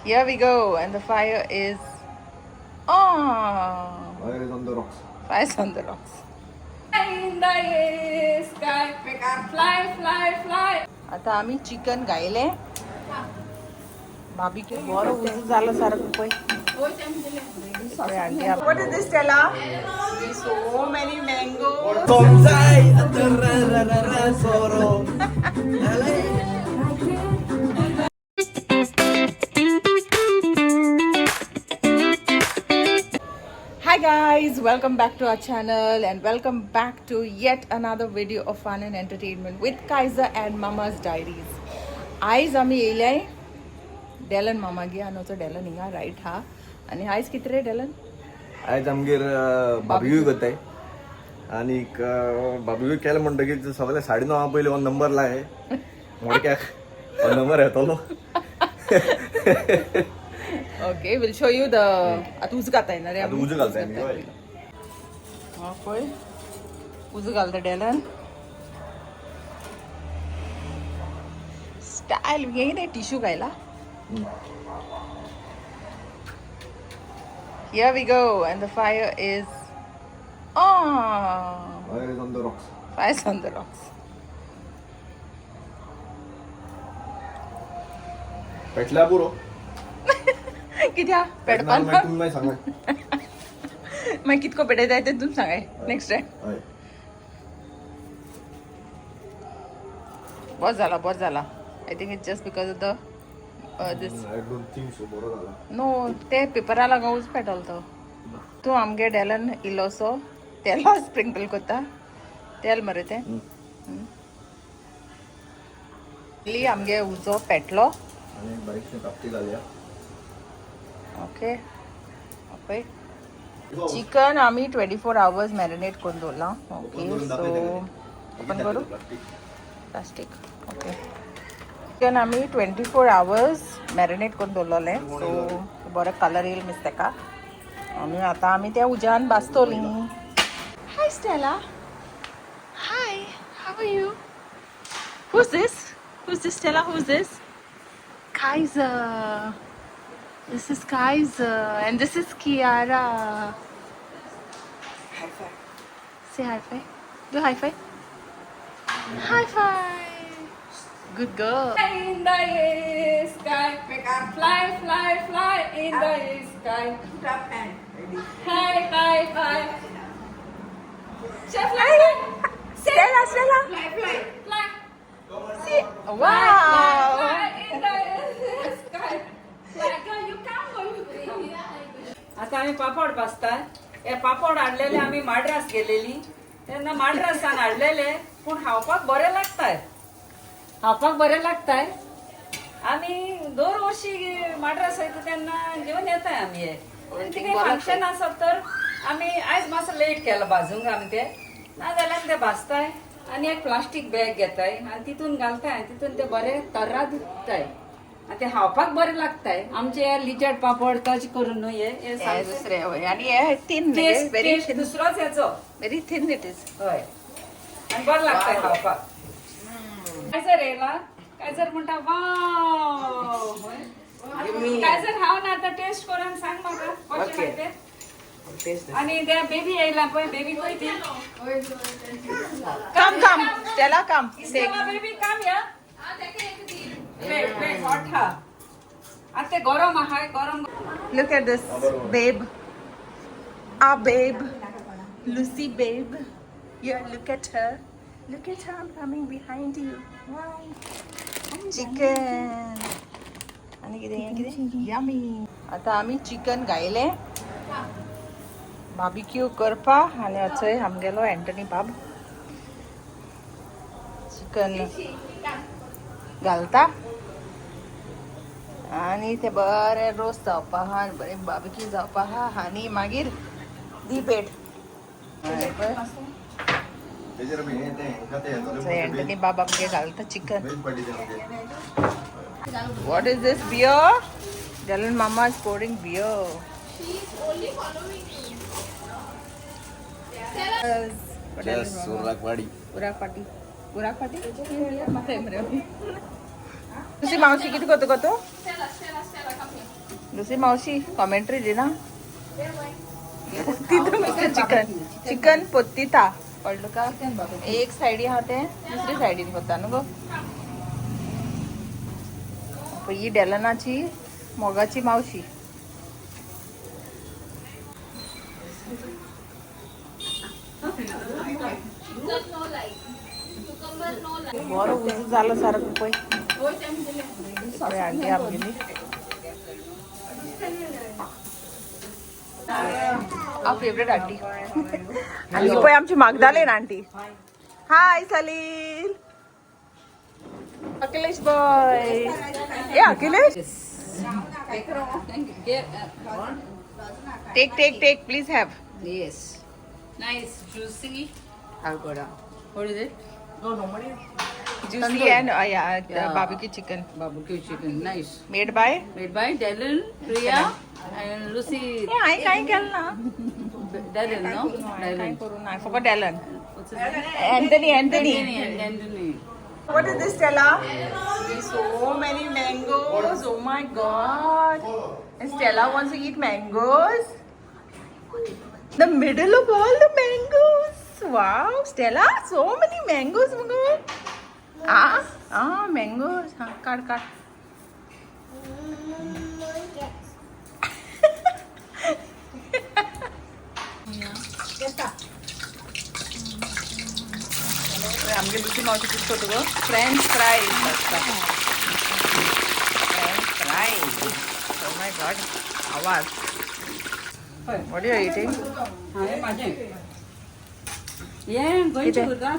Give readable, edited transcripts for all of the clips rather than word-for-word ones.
Here we go, and the fire is on. Fire is on the rocks. Fire's on the rocks. In the sky, fly, fly, fly. आता आम्ही chicken गायले भाभी के बरं उजू झालं सारखं पै What is this, Stella? So many mangoes. Hi guys, welcome back to our channel and welcome back to yet another video of fun and entertainment with Kaiser and Mama's Diaries. आज आम्ही येयलाय Dillon मामा गे आनोचो Dillon हिंगा right हा आणि आयज किती रे Dillon आयज आमगेर बाबीक्यू करताय आणि बाबीक्यू केलं म्हणटकीर सगळे 9:30 पयलीं हो नंबर लाय मोडक्याक हो नंबर येतलो. Okay will show you the आता उज घालताय ना रे आता उजो घालताय मी होय. हा पळय उज घालता डेलन स्टाईल घे रे टिश्यू घायला. Here we go, and the fire is on. Fire is on the rocks. Fire's on the rocks. पेटला पुरो कित्या पेडपान तुम्ही मागीर सांगा. मागीर कितको पेटय जाय ते तुमी सांगाय नेक्स्ट टायम. हय बरो जाला I think it's just because of the this I don't think so बरो जाला. नो ते पेपरा लागून पेटल तो तूं आमगे डेलन इल्लोसो तेला स्प्रिंकल कोत्ता तेल मरे ते इल्ली आमगे उजो पेटलो आनी बारीकशी कापटी घालया. ओके ओके चिकन आम्ही 24 hours मॅरिनेट करून दवरला. ओके सो ओपन करू प्लास्टीक. ओके चिकन आम्ही 24 hours मॅरिनेट करून दवरलें सो बरो कलर येईल मिस तेका आणि आता आम्ही त्या उज्यान भाजतली. Hi Stella hi how are you who's this Stella who's this Kaiser. This is Kaiser and this is Kiara. High five. Say high five. Do high five. High five. Good girl. In the sky, fly, fly, fly in the sky. Top hand. High five. Chef, fly. Stella. Fly, fly, fly. See? Wow. Fly in the sky. आता आम्ही पापड भाजताय. हे पापड हाडलेले आम्ही माड्रास गेलेली तेन्ना माड्रासान हाडलेले पूण खावपाक बरे लागताय. आम्ही 2 वर्षी माड्रास वयता तेन्ना घेवन येताय आम्ही हे. कितें फंक्शन आसत तर आम्ही आयज मातसो लेट केलो भाजूंक आमी ते नाजाल्यार ते भाजताय आनी एक प्लास्टीक बॅग घेताय आनी तितून घालताय तितून ते बरे तर्रा दिसताय आनी ते खावपाक बरे लागताय. आमचे लिचड पापड तशें करून न्हू हे दुसरे होय आणि हे थिन व्हेरी दुसरोच हेचो व्हेरी थिन इट इज. हय आनी बरें लागताय खावपाक. कायजर येयला कायजर म्हणटा वाव कायजर हांव ना आतां टेस्ट करून सांग म्हाका कशें काय ते. आणि त्या बेबी येयला पळय बेबी पळय ती कम स्टेला कम से बेबी काम या वेट हॉट हा आता ते गरम आहाय गरम. Look at this babe. Our babe. Lucy babe. Yeah, look at her. Look at her. I'm coming behind you. Wow. Chicken. आणि किती yummy. आता आम्ही चिकन गायले बार्बिक्यू करपा आणि अचय आमगेलो अँटनी बाब चिकन घालता आणि ते बरे रोस्ट जावपा हा आनी बरे बार्बिक्यू जावपा हा आनी मागीर दी पेट अँटनी बाब आमगे घालता chicken. What is this beer? Dylan Mama is pouring beer. She's only following me. उराक पाटी तुझी मावशी किती करतो दुसरी मावशी कॉमेंट्री दे ना. तिथं नुसतं चिकन पोतीता पडलं का. एक सायडी हा ते दुसरी सायडीन होता न्हू गो. ही डेलनाची मोगाची मावशी. बरं उजू झालं सारखं पै. सगळे आंटी आमगेली. आ फेवरेट आंटी. आणि ही पळय आमची Magdalene aunty. Hi Salil. Akhilesh boy. ए Akhilesh take please have. Yes. Nice, juicy. Algoda. What is it? Juicy and barbecue chicken. Barbecue chicken. Nice. Made by? Made by Dylan, Priya, and Lucy. Yeah, I can't tell now. Dylan, no? Dylan. I forgot Dylan. What's his name? Anthony. Anthony. What is this, Stella? So many mangoes. Oh my god. And Stella wants to eat mangoes. The middle of all the mangoes. Wow, Stella, so many mangoes. Mangoes. Cut. आमगे दुसरी मावशी किती होतो गो. French fries. Oh my god. आवाज. What are you eating? Hi, Majin. Yeah, I'm going to Urga.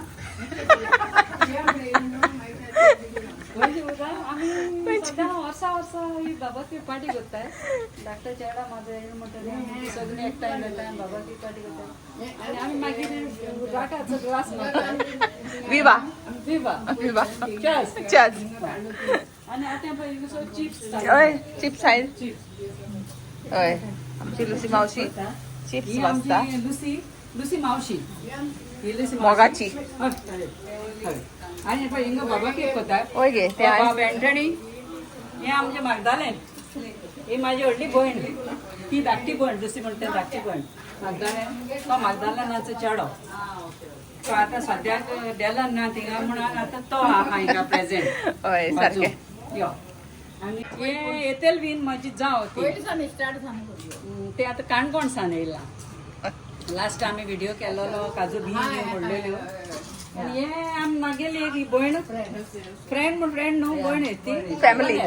आम्ही सध्या वर्षा ही बाबाची पार्टी करताय. डॉक्टर चेडा माझं मोठं सगळे एक टाइम येतात बाबाची पार्टी करतात. आणि आम्ही मागीर राटाचा ग्लास मारतात. विवा. Cheers. आणि आता पण चिप्स. ओय चिप्स आहेत. ओय आमची लुसी मावशी चिप्स वाजता. लुसी मावशी मोगाची. आणि हिंग बाबा केक करतात. ओय गे ते बाबा बेंटणी हे आमचे मागदालेन. ही माझी व्हडली भयण. ती धाकटी भयण दुसरी म्हणते धाकटी भयण. मागदालेन तो मागदालेनाचो चेडो. तो आता सद्याक डेलन ना थिंगा म्हणून आता तो हा हिंगा प्रेझेंट. ओय सारखे. यो आणि हे येतेल बीन माझी जाव ते आता काणकोण सान येयला. लास्ट आम्ही व्हिडिओ केलेलो काजू बीन पडलेल्यो. आणि हे आम मागेली एक भयण फ्रेंड न्हू भयण ती फॅमिली.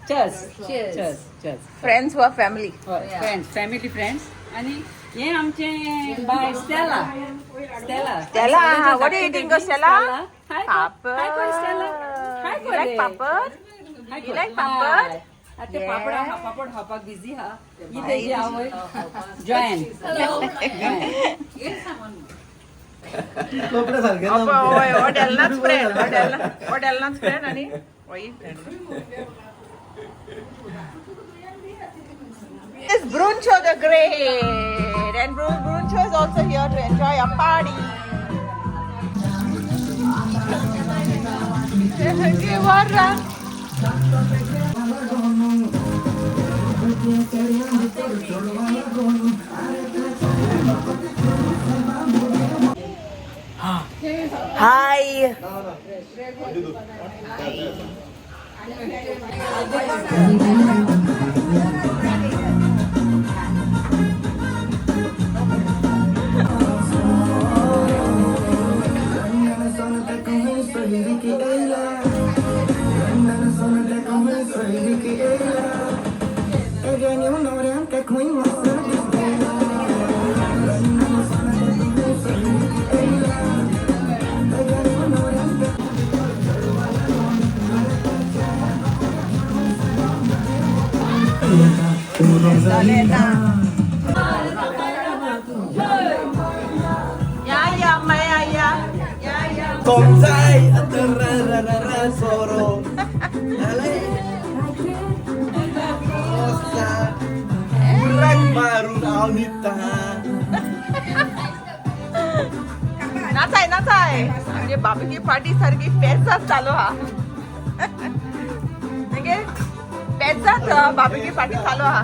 चर्च फ्रेंड्स वर फॅमिली. Family friends. आणि हे आमचे बाय Stella. What are you eating, Stella? Papad. You like papad? You like papad? आता पापड खापाक बिझी हा. इथे जे आवय जॉइन. हॉटेलनाच फ्रेंड आणि It's Bruncho the Great, and Bruncho is also here to enjoy a party. Hi. Konsai antara soro. baru Alnita. नाचाय म्हणजे बाबूची party सारखी PESA चालू हा. त्याचाच बाबी पाठी चालू हा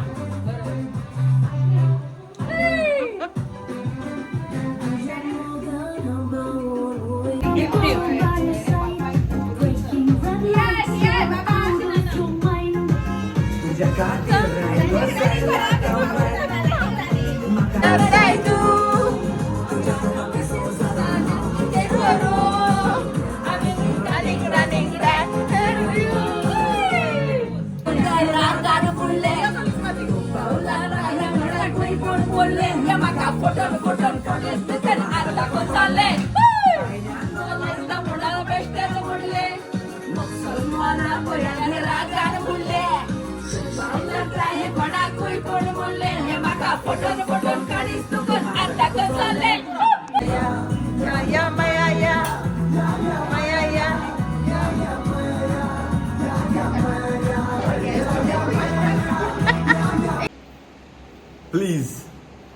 Please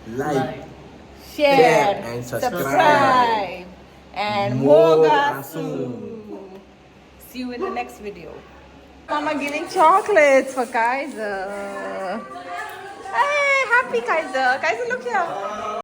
like, share and subscribe. subscribe and Mogasu. See you in the next video. Mama giving chocolates for Kaiser. Hey, happy Kaiser. Kaiser, look here.